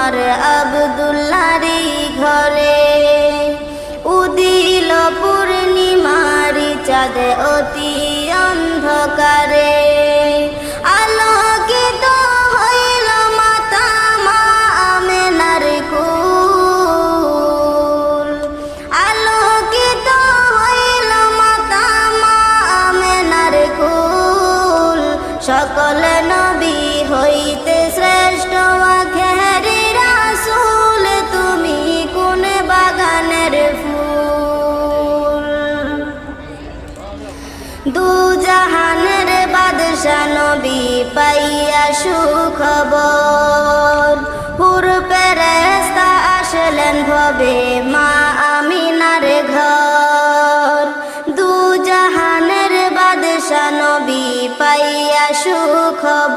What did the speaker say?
তোমার আব্দুল্লাহরই ঘরে। উদিল পূর্ণিমারি চাঁদ অতি অন্ধকারে, আলোকিত হইল মাতা মা আমেনার কুল। আলোকিত হইল মাতা মা আমেনার কুল। সকল নবী হইতে শ্রেষ্ঠ আখেরি রাসূল, তুমি কোন বাগানের ফুল। দু জাহানের বাদশা নবী পাইয়া সুখবর, হুর ফেরেশতা আসলেন ভবে মা আমিনার ঘর। দু জাহানের বাদশা নবী পাইয়া সুখবর।